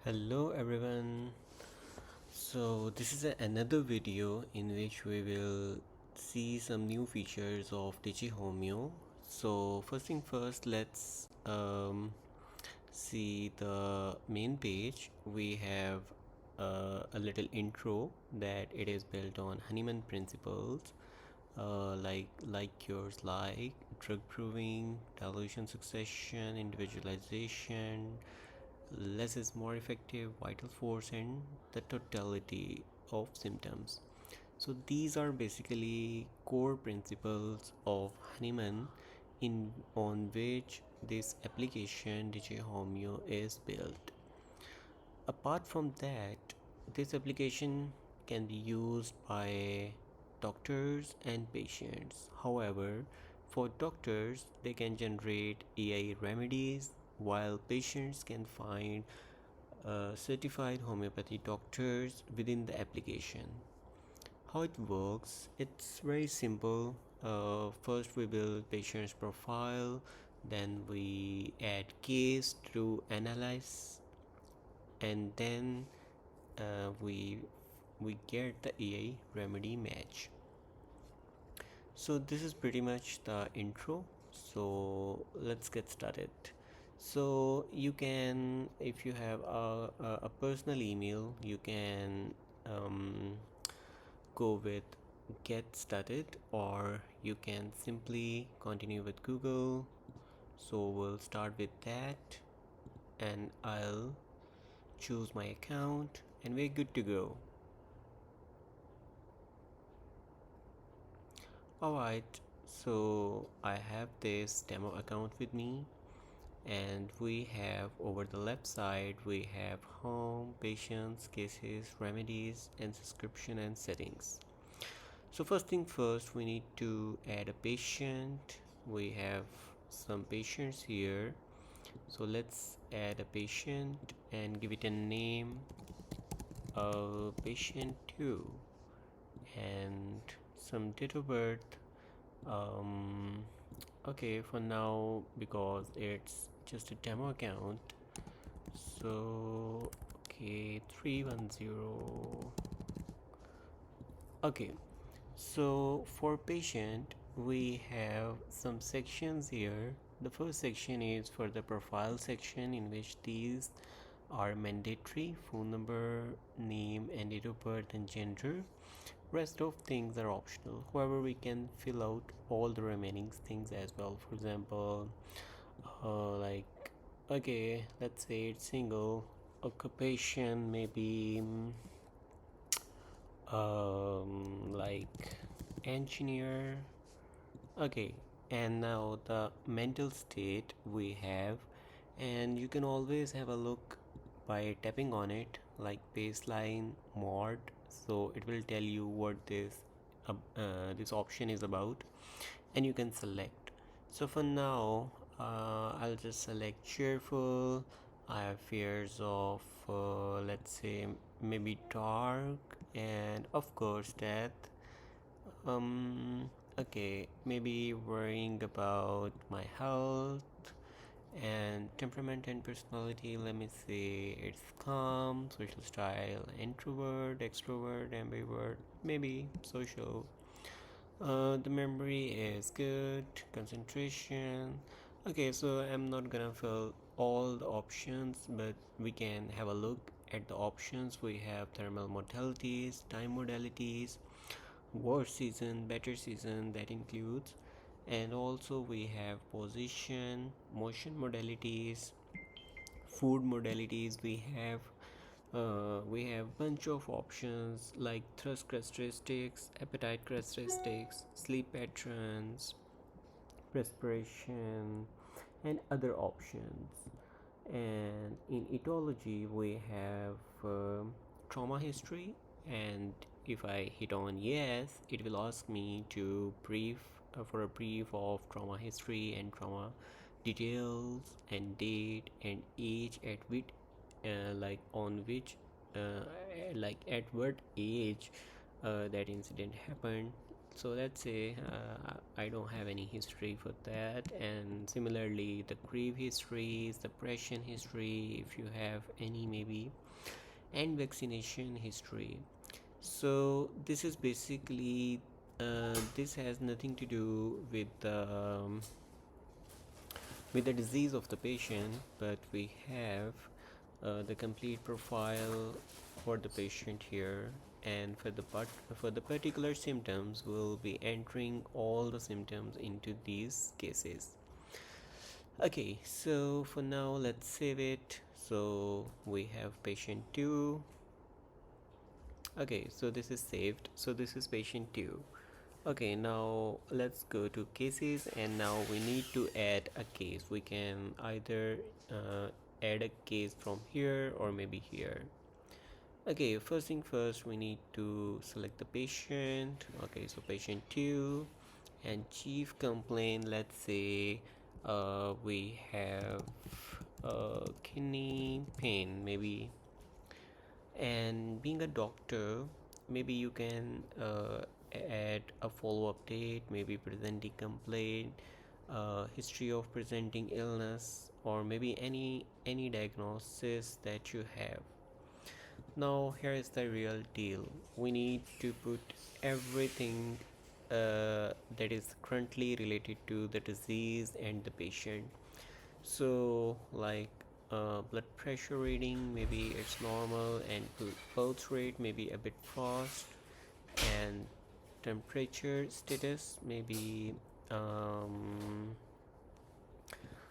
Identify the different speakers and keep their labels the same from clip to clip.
Speaker 1: Hello everyone. So this is another video in which we will see some new features of DigiHomeo. So first thing first, let's see the main page. We have a little intro that it is built on Hahnemann principles, like cures like drug proving, dilution succession, individualization, less is more effective, vital force, and the totality of symptoms. So these are basically core principles of Hahnemann in on which this application DigiHomeo is built. Apart from that, this application can be used by doctors and patients. However, for doctors, they can generate AI remedies, while patients can find certified homeopathy doctors within the application. How it works, it's very simple. First we build patient's profile, then we add case to analyze, and then we get the AI remedy match. So this is pretty much the intro, so let's get started. So you can, if you have a personal email, you can go with get started, or you can simply continue with Google. So we'll start with that, and I'll choose my account, and we're good to go. Alright, so I have this demo account with me, and we have over the left side we have home, patients, cases, remedies, and subscription and settings. So first thing first, we need to add a patient. We have some patients here, so let's add a patient and give it a name, patient 2, and some date of birth. Okay, for now, because it's just a demo account, so okay, 310. Okay, so for patient we have some sections here. The first section is for the profile section, in which these are mandatory: phone number, name, and date of birth, and gender. Rest of things are optional. However, we can fill out all the remaining things as well. For example, like, okay, let's say it's single, occupation maybe like engineer. Okay, and now the mental state we have, and you can always have a look by tapping on it, like baseline mod, so it will tell you what this option is about, and you can select. So for now, I'll just select cheerful. I have fears of let's say maybe dark, and of course death. um okay, maybe worrying about my health. And temperament and personality, let me see, it's calm, social style, introvert, extrovert, ambivert, maybe social. The memory is good, concentration. Okay, so I'm not gonna fill all the options, but we can have a look at the options. We have thermal modalities, time modalities, worse season, better season, that includes, and also we have position, motion modalities, food modalities. We have bunch of options like thirst characteristics, appetite characteristics, sleep patterns, respiration, and other options. And in etiology we have trauma history, and if I hit on yes, it will ask me to brief for a brief of trauma history and trauma details and date and age at which like on which like at what age that incident happened. So let's say I don't have any history for that, and similarly the grief histories, the depression history, if you have any maybe, and vaccination history. So this is basically this has nothing to do with the disease of the patient, but we have the complete profile for the patient here, and for the particular symptoms we'll be entering all the symptoms into these cases. Okay, so for now let's save it. So we have patient 2. Okay, so this is saved. So this is patient 2. Okay, now let's go to cases, and now we need to add a case. We can either add a case from here or maybe here. Okay, first thing first, we need to select the patient. Okay, so patient 2 and chief complaint. Let's say we have kidney pain, maybe. And being a doctor, maybe you can add a follow-up date, maybe presenting complaint, history of presenting illness, or maybe any diagnosis that you have. Now here is the real deal. We need to put everything that is currently related to the disease and the patient. So like blood pressure reading, maybe it's normal, and pulse rate maybe a bit fast, and temperature status maybe um,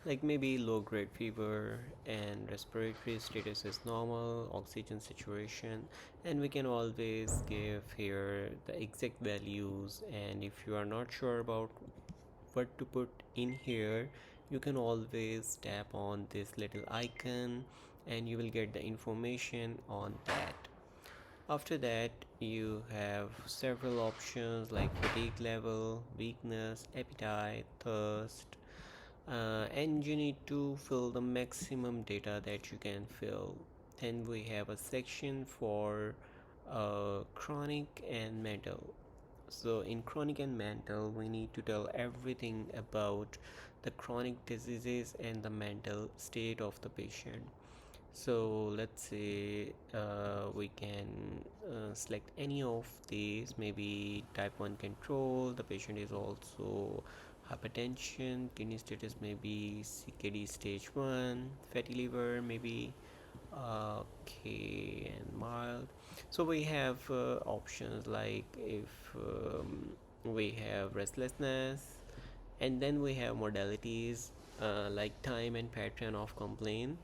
Speaker 1: like maybe low grade fever, and respiratory status is normal, oxygen situation, and we can always give here the exact values. And if you are not sure about what to put in here, you can always tap on this little icon and you will get the information on that. After that, you have several options like fatigue level, weakness, appetite, thirst, and you need to fill the maximum data that you can fill. Then we have a section for chronic and mental. So in chronic and mental, we need to tell everything about the chronic diseases and the mental state of the patient. So let's say we can select any of these, maybe type 1 control, the patient is also hypertension, kidney status maybe CKD stage 1, fatty liver maybe okay, and mild. So we have options like if we have restlessness, and then we have modalities like time and pattern of complaint,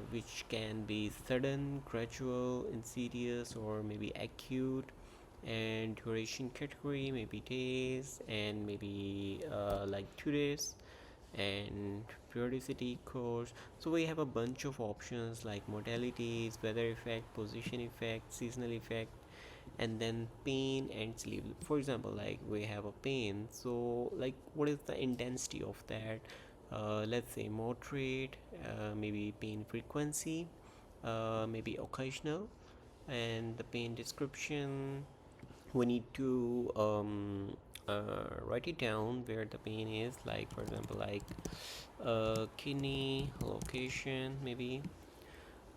Speaker 1: which can be sudden, gradual, insidious, or maybe acute, and duration category maybe days, and maybe like 2 days, and periodicity course. So we have a bunch of options like modalities, weather effect, position effect, seasonal effect, and then pain and sleep. For example, like we have a pain, so like what is the intensity of that? Let's say moderate, maybe pain frequency, maybe occasional, and the pain description. We need to write it down where the pain is, like for example like kidney location maybe,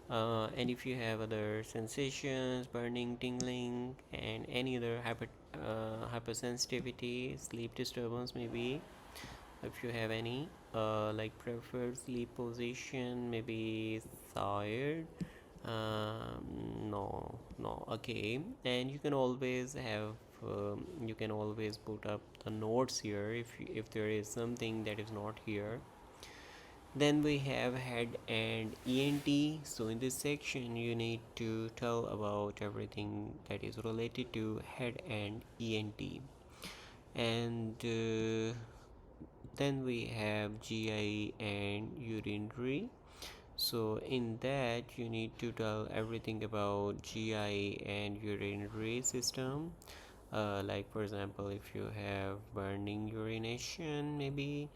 Speaker 1: and if you have other sensations, burning, tingling, and any other hypersensitivity, sleep disturbance maybe, if you have any, like preferred sleep position maybe tired, no, okay. And you can always have you can always put up the notes here if there is something that is not here. Then we have head and ENT. So in this section you need to tell about everything that is related to head and ENT. And then we have GI and urinary. So in that you need to tell everything about GI and urinary system, like for example if you have burning urination maybe,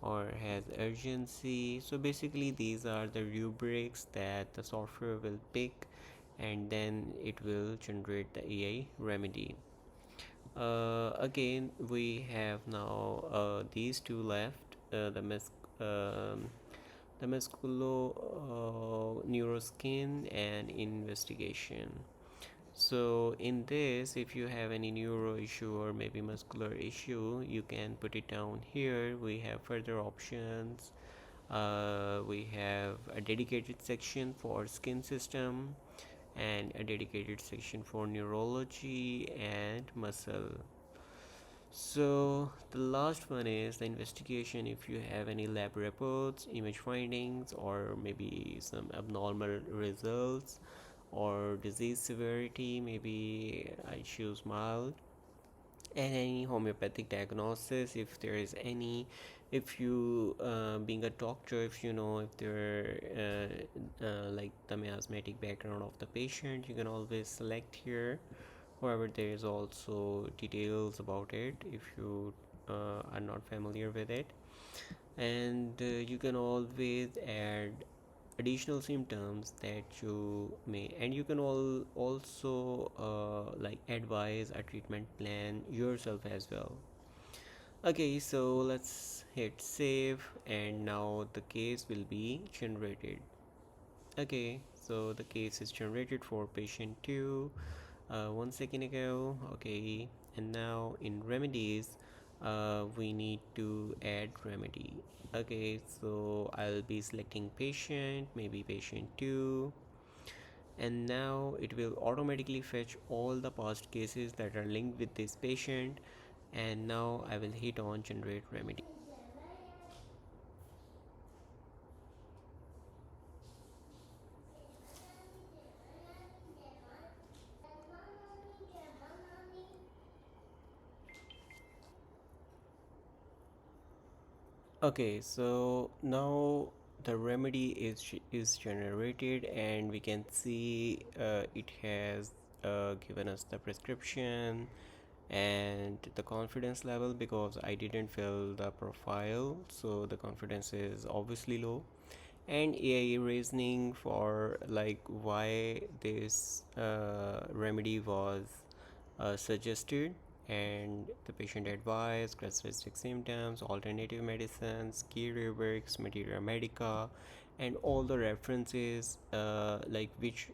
Speaker 1: or has urgency. So basically these are the rubrics that the software will pick, and then it will generate the AI remedy. Again, we have now these two left, the musculo neuroskin and investigation. So in this, if you have any neuro issue or maybe muscular issue, you can put it down here. We have further options. We have a dedicated section for skin system and a dedicated section for neurology and muscle. So the last one is the investigation. If you have any lab reports, image findings, or maybe some abnormal results or disease severity, maybe I choose mild, and any homeopathic diagnosis if there is any. If you being a doctor, if you know if there like the miasmatic background of the patient, you can always select here. However, there is also details about it if you are not familiar with it, and you can always add additional symptoms that you may, and you can also like advise a treatment plan yourself as well. Okay, so let's hit save, and now the case will be generated. Okay, so the case is generated for patient 2 1 second ago. Okay, and now in remedies, we need to add remedy. Okay, so I'll be selecting patient, maybe patient 2, and now it will automatically fetch all the past cases that are linked with this patient, and now I will hit on generate remedy. Okay, so now the remedy is generated, and we can see it has given us the prescription and the confidence level, because I didn't fill the profile, so the confidence is obviously low. And AI reasoning for like why this remedy was suggested, and the patient advice, characteristic symptoms, alternative medicines, key rubrics, Materia Medica, and all the references, like which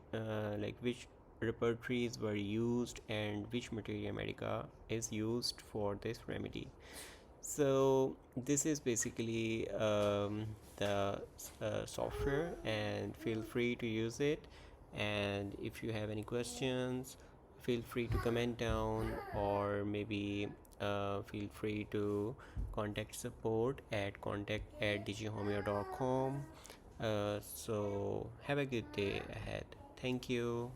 Speaker 1: repertories were used and which Materia Medica is used for this remedy. So this is basically the software, and feel free to use it. And if you have any questions, feel free to comment down, or maybe feel free to contact support at contact@digihomeo.com. So have a good day ahead. Thank you.